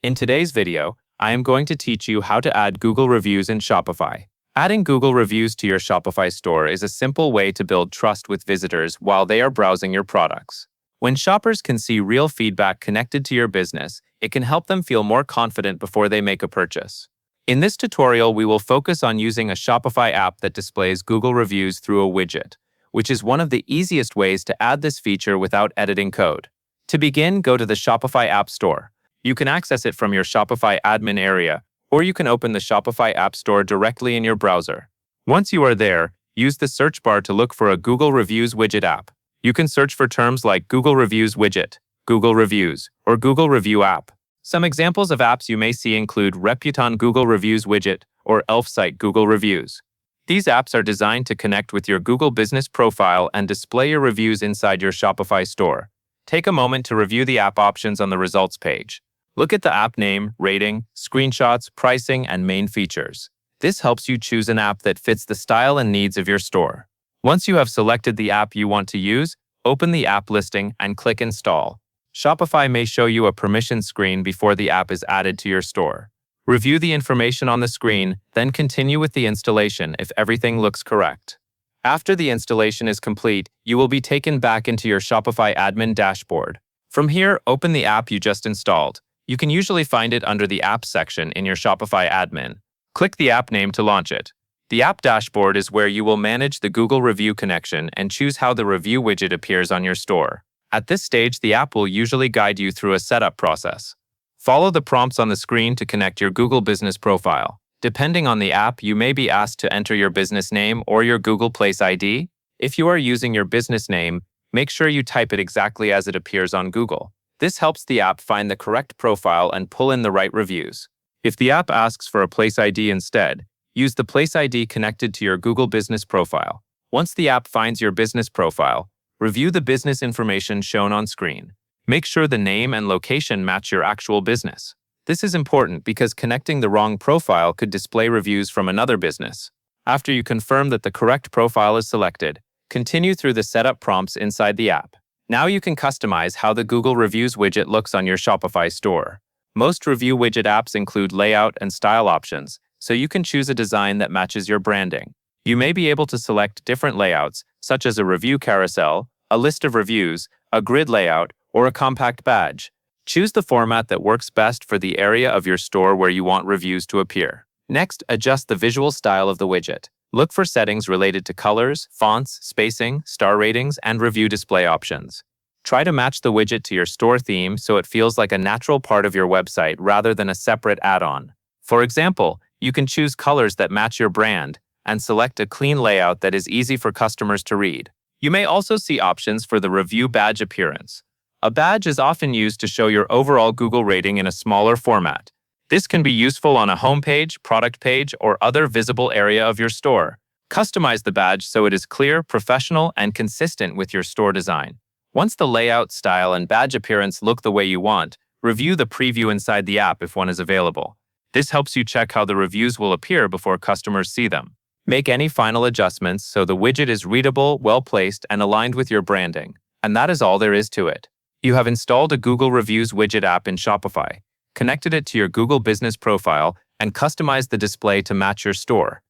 In today's video, I am going to teach you how to add Google reviews in Shopify. Adding Google reviews to your Shopify store is a simple way to build trust with visitors while they are browsing your products. When shoppers can see real feedback connected to your business, it can help them feel more confident before they make a purchase. In this tutorial, we will focus on using a Shopify app that displays Google reviews through a widget, which is one of the easiest ways to add this feature without editing code. To begin, go to the Shopify App Store. You can access it from your Shopify admin area, or you can open the Shopify App Store directly in your browser. Once you are there, use the search bar to look for a Google Reviews widget app. You can search for terms like Google Reviews widget, Google Reviews, or Google Review app. Some examples of apps you may see include Reputon Google Reviews widget or Elfsight Google Reviews. These apps are designed to connect with your Google business profile and display your reviews inside your Shopify store. Take a moment to review the app options on the results page. Look at the app name, rating, screenshots, pricing, and main features. This helps you choose an app that fits the style and needs of your store. Once you have selected the app you want to use, open the app listing and click Install. Shopify may show you a permission screen before the app is added to your store. Review the information on the screen, then continue with the installation if everything looks correct. After the installation is complete, you will be taken back into your Shopify admin dashboard. From here, open the app you just installed. You can usually find it under the Apps section in your Shopify admin. Click the app name to launch it. The app dashboard is where you will manage the Google review connection and choose how the review widget appears on your store. At this stage, the app will usually guide you through a setup process. Follow the prompts on the screen to connect your Google business profile. Depending on the app, you may be asked to enter your business name or your Google Place ID. If you are using your business name, make sure you type it exactly as it appears on Google. This helps the app find the correct profile and pull in the right reviews. If the app asks for a Place ID instead, use the Place ID connected to your Google business profile. Once the app finds your business profile, review the business information shown on screen. Make sure the name and location match your actual business. This is important because connecting the wrong profile could display reviews from another business. After you confirm that the correct profile is selected, continue through the setup prompts inside the app. Now you can customize how the Google Reviews widget looks on your Shopify store. Most review widget apps include layout and style options, so you can choose a design that matches your branding. You may be able to select different layouts, such as a review carousel, a list of reviews, a grid layout, or a compact badge. Choose the format that works best for the area of your store where you want reviews to appear. Next, adjust the visual style of the widget. Look for settings related to colors, fonts, spacing, star ratings, and review display options. Try to match the widget to your store theme so it feels like a natural part of your website rather than a separate add-on. For example, you can choose colors that match your brand and select a clean layout that is easy for customers to read. You may also see options for the review badge appearance. A badge is often used to show your overall Google rating in a smaller format. This can be useful on a homepage, product page, or other visible area of your store. Customize the badge so it is clear, professional, and consistent with your store design. Once the layout, style, and badge appearance look the way you want, review the preview inside the app if one is available. This helps you check how the reviews will appear before customers see them. Make any final adjustments so the widget is readable, well-placed, and aligned with your branding. And that is all there is to it. You have installed a Google Reviews widget app in Shopify, connected it to your Google business profile, and customized the display to match your store.